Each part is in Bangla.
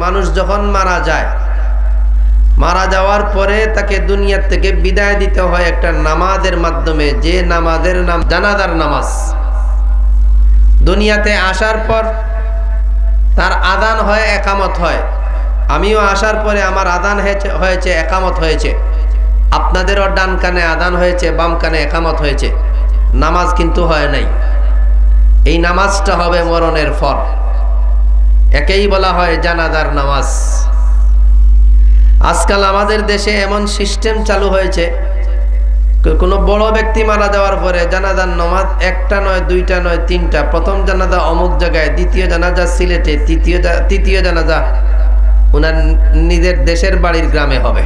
মানুষ যখন মারা যায়, মারা যাওয়ার পরে তাকে দুনিয়া থেকে বিদায় দিতে হয় একটা নামাজের মাধ্যমে, যে নামাজের নাম জানাজার নামাজ। দুনিয়াতে আসার পর তার আযান হয়, একামত হয়। আমিও আসার পরে আমার আযান হয়েছে, একামত হয়েছে। আপনাদেরও ডান কানে আযান হয়েছে, বাম কানে একামত হয়েছে, নামাজ কিন্তু হয় নাই। এই নামাজটা হবে মরণের পর, একেই বলা হয় জানাজার নামাজ। আজকাল আমাদের দেশে এমন সিস্টেম চালু হয়েছে, কোনো বড় ব্যক্তি মারা যাওয়ার পরে জানাজার নামাজ একটা নয়, দুইটা নয়, তিনটা। প্রথম জানাজা অমুক জায়গায়, দ্বিতীয় জানাজা সিলেটে, তৃতীয় জানাজা ওনার নিজের দেশের বাড়ির গ্রামে হবে।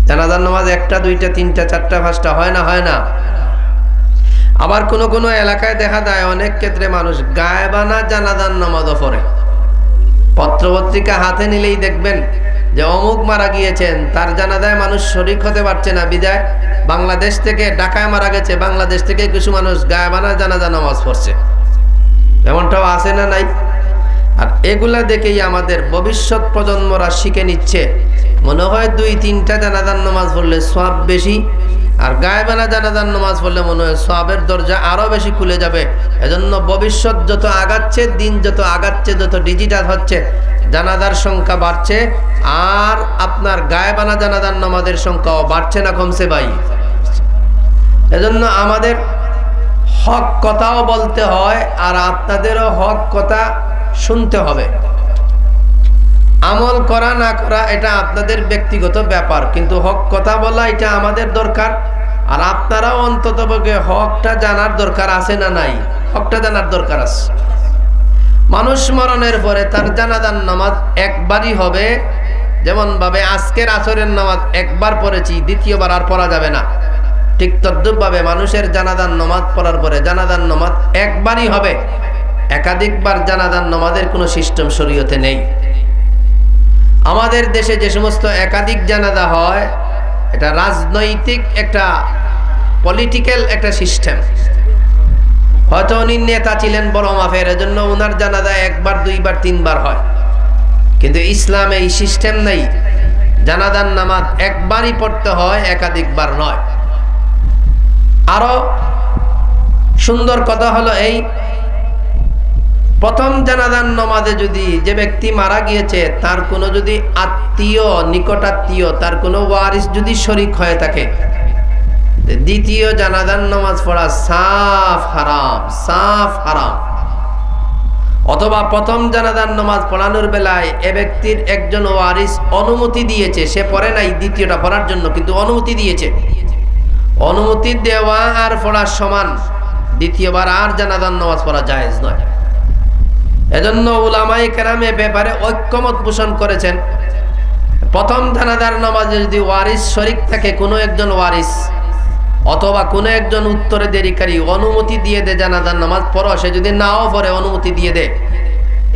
জানাজার নামাজ একটা, দুইটা, তিনটা, চারটা, পাঁচটা হয় না, হয় না। আবার কোনো কোনো এলাকায় দেখা যায় অনেক ক্ষেত্রে মানুষ গায়েবানা জানাজার নামাজও পড়ে। পত্রপত্রিকা হাতে নিলেই দেখবেন যে অমুক মারা গিয়েছেন, তার জানাজায় মানুষ শরীক হতে পারছে না, বিদায় বাংলাদেশ থেকে, ঢাকায় মারা গেছে, বাংলাদেশ থেকে কিছু মানুষ গায়েবানা জানাজা নামাজ পড়ছে। এমনটাও আছে না নাই? আর এগুলা দেখেই আমাদের ভবিষ্যৎ প্রজন্মরা শিখে নিচ্ছে, মনে হয় দুই তিনটা জানাজার নামাজ পড়লে সওয়াব বেশি, আর গায়েবানা জানাজার নামাজ পড়লে মনে হয় সওয়াবের দরজা আরো বেশি খুলে যাবে। এজন্য ভবিষ্যৎ যত আগাচ্ছে, দিন যত আগাচ্ছে, যত ডিজিটাল হচ্ছে, জানাজার সংখ্যা বাড়ছে, আর আপনার গায়েবানা জানাজার নামাজের সংখ্যাও বাড়ছে না, কমছে ভাই। এজন্য আমাদের হক কথাও বলতে হয়, আর আপনাদেরও হক কথা শুনতে হবে। আমল করা না করা এটা আপনাদের ব্যক্তিগত ব্যাপার, কিন্তু হক কথা বলা এটা আমাদের দরকার। আর আপনারাও অন্ততপক্ষে হকটা জানার দরকার আছে না নাই? হকটা জানার দরকার আছে। মানুষ মরণের পরে তার জানাজার নামাজ একবারই হবে, যেমন ভাবে আজকের আসরের নামাজ একবার পড়েছি, দ্বিতীয়বার আর পড়া যাবে না। ঠিক তদ্রুপ ভাবে মানুষের জানাজার নামাজ পড়ার পরে জানাজার নামাজ একবারই হবে, একাধিকবার জানাজার নামাজের কোনো সিস্টেম শরীয়তে নেই। আমাদের দেশে যে সমস্ত একাধিক জানাজা হয়, এটা রাজনৈতিক একটা পলিটিক্যাল একটা সিস্টেম। হয়তো উনি নেতা ছিলেন বড় মাপের, এজন্য ওনার জানাজা একবার, দুইবার, তিনবার হয়। কিন্তু ইসলামে এই সিস্টেম নেই, জানাজার নামাজ একবারই পড়তে হয়, একাধিকবার নয়। আরো সুন্দর কথা হলো এই, প্রথম জানাজার নামাজে যদি যে ব্যক্তি মারা গিয়েছে তার কোনো যদি আত্মীয়, নিকটাত্মীয়, তার কোনো ওয়ারিস যদি শরীক হয়ে থাকে, দ্বিতীয় জানাজার নামাজ পড়া সাফ হারাম, সাফ হারাম। অথবা প্রথম জানাজার নামাজ পড়ানোর বেলায় এ ব্যক্তির একজন ওয়ারিস অনুমতি দিয়েছে, সে পড়ে নাই দ্বিতীয়টা পড়ার জন্য, কিন্তু অনুমতি দিয়েছে। অনুমতি দেওয়া আর পড়ার সমান, দ্বিতীয়বার আর জানাজার নামাজ পড়া জায়েজ নয়। এজন্য উলামায়ে কেরাম এ ব্যাপারে ঐক্যমত পোষণ করেছেন, প্রথম জানাজার নামাজে যদি ওয়ারিস শরীক থাকে, কোনো একজন ওয়ারিস অথবা কোনো একজন উত্তরাধিকারী অনুমতি দিয়ে দে জানাজার নামাজ পড়ো, সে যদি নাও পড়ে অনুমতি দিয়ে দে,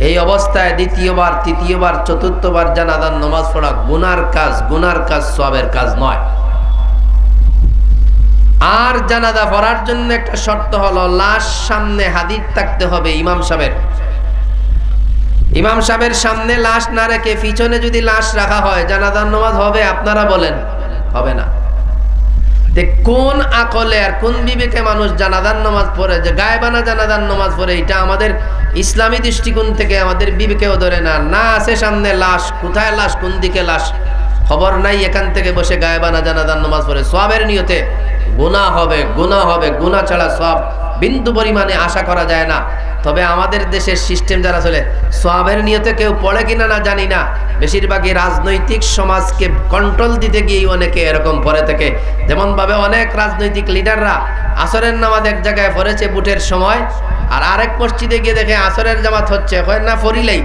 এই অবস্থায় দ্বিতীয়বার, তৃতীয়বার, চতুর্থবার জানাজার নামাজ পড়া গুনার কাজ, গুনার কাজ, সওয়াবের কাজ নয়। আর জানাজা পড়ার জন্য একটা শর্ত হলো, লাশ সামনে হাজির থাকতে হবে ইমাম সাহেবের। ইমাম সাহেবের সামনে লাশ না রেখে পিছনে যদি লাশ রাখা হয়, জানাজার নামাজ হবে? আপনারা বলেন, হবে না। কোন আকলে আর কোন বিবেকে মানুষ জানাজার নামাজ পড়ে, যে গায়েবানা জানাজার নামাজ পড়ে? এটা আমাদের ইসলামী দৃষ্টিকোণ থেকে আমাদের বিবেকেও ধরে না। না আছে সামনে লাশ, কোথায় লাশ, কোন দিকে লাশ, খবর নাই, এখান থেকে বসে গায়েবানা জানাজার নামাজ পড়ে সওয়াবের নিয়তে গুনাহ হবে, গুনাহ হবে। গুনাহ ছাড়া সওয়াব বিন্দু পরিমাণে আশা করা যায় না। তবে আমাদের দেশের সিস্টেম যারা চলে, সওয়াবের নিয়তে কেউ পড়ে কিনা না জানি না, বেশিরভাগই রাজনৈতিক সমাজকে কন্ট্রোল দিতে গিয়ে অনেকে এরকম পড়ে থাকে। যেমনভাবে অনেক রাজনৈতিক লিডাররা আসরের নামাজ এক জায়গায় পড়েছে ভোটের সময়, আর আরেক মসজিদে গিয়ে দেখে আসরের জামাত হচ্ছে, হয় না পড়িলেই।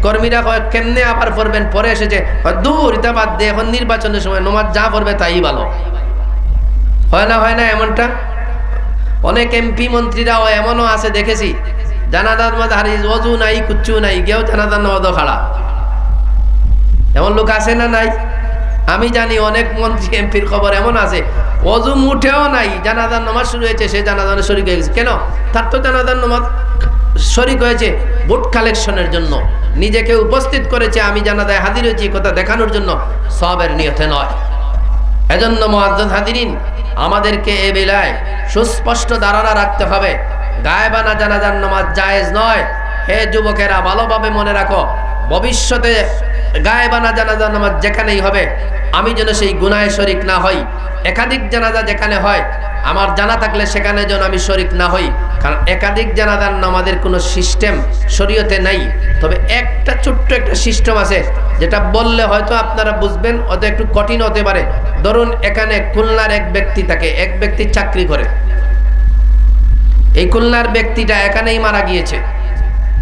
কর্মীরা কয় কেমনে আবার পড়বেন, পরে এসেছে দূর, এটা বাদ দিয়ে এখন নির্বাচনের সময় নামাজ যা পড়বে তাই ভালো। হয় না, হয় না এমনটা? অনেক এমপি মন্ত্রীরাও এমনও আছে দেখেছি, জানাজার নামাজ হারিয়ে ওযু নাই, কুচ্ছু নাই, গেও জানাজার নামাজও খাড়া। এমন লোক আছে না নাই? আমি জানি অনেক মন্ত্রী এমপির খবর এমন আছে, ওযু মুঠেও নাই, জানাজার নামাজ শুরু হয়েছে, সে জানাজার শরীক হয়ে গেছে। কেন? তার তো জানাজার নামাজ শরীক হয়েছে ভোট কালেকশনের জন্য, নিজেকে উপস্থিত করেছে আমি জানাজায় হাজির হয়েছি কথা দেখানোর জন্য, সওয়াবের নিয়তে নয়। এজন্য মুআজ্জাজ হাজিরিন, আমাদেরকে এই বেলায় সুস্পষ্ট ধারণা রাখতে হবে, গায়েবানা জানাজার নামাজ জায়েজ নয়। হে যুবকেরা, ভালোভাবে মনে রাখো, ভবিষ্যতে গায়েবানা জানাজার নামাজ যেখানেই হবে আমি যেন সেই গুনাহে শরীক না হই। একাধিক জানাজা যেখানে হয় আমার জানা থাকলে সেখানে যেন আমি শরীক না হই, কারণ একাধিক জানাজার নামাজের কোনো সিস্টেম শরীয়তে নাই। তবে একটা ছোট্ট একটা সিস্টেম আছে, যেটা বললে হয়তো আপনারা বুঝবেন, হয়তো একটু কঠিন হতে পারে। ধরুন এখানে খুলনার এক ব্যক্তি থাকে, এক ব্যক্তি চাকরি করে, এই খুলনার ব্যক্তিটা এখানেই মারা গিয়েছে,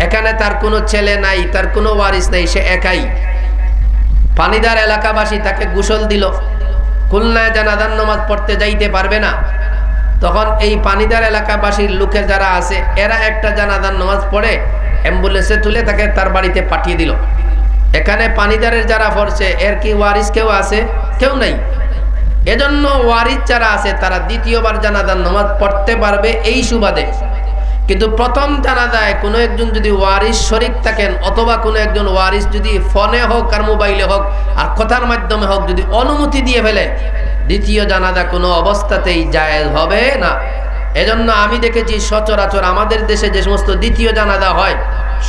এখানে তার কোনো ছেলে নাই, তার কোনো ওয়ারিস নাই, সে একাই। পানিদার এলাকাবাসী তাকে গোসল দিল, খুলনায় জানাজার নামাজ পড়তে যাইতে পারবে না, তখন এই পানিদার এলাকাবাসীর লোকে যারা আছে এরা একটা জানাজার নামাজ পড়ে অ্যাম্বুলেন্সে তুলে তাকে তার বাড়িতে পাঠিয়ে দিল। এখানে পানিদারের যারা পড়ছে এর কি ওয়ারিস কেউ আছে? কেউ নাই। এজন্য ওয়ারিস যারা আছে তারা দ্বিতীয়বার জানাজার নামাজ পড়তে পারবে এই সুবাদে। কিন্তু প্রথম জানাজায় কোনো একজন যদি ওয়ারিস শরীক থাকেন, অথবা কোনো একজন ওয়ারিস যদি ফোনে হোক আর মোবাইলে হোক আর কথার মাধ্যমে হোক যদি অনুমতি দিয়ে ফেলে, দ্বিতীয় জানাজা কোনো অবস্থাতেই জায়েজ হবে না। এজন্য আমি দেখেছি সচরাচর আমাদের দেশে যে সমস্ত দ্বিতীয় জানাজা হয়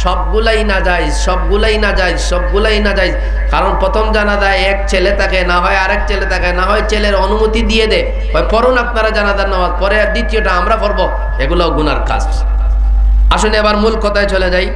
সবগুলাই নাজায়েজ, সবগুলাই নাজায়েজ, সবগুলাই নাজায়েজ। কারণ প্রথম জানাজায় এক ছেলে থাকে, না হয় আরেক ছেলে থাকে, না হয় ছেলের অনুমতি দিয়ে দেয়, হয় পড়ুন আপনারা জানাজার নামাজ, পরে আর দ্বিতীয়টা আমরা পড়বো, এগুলো গুনার কাজ। আসুন এবার মূল কথায় চলে যাই।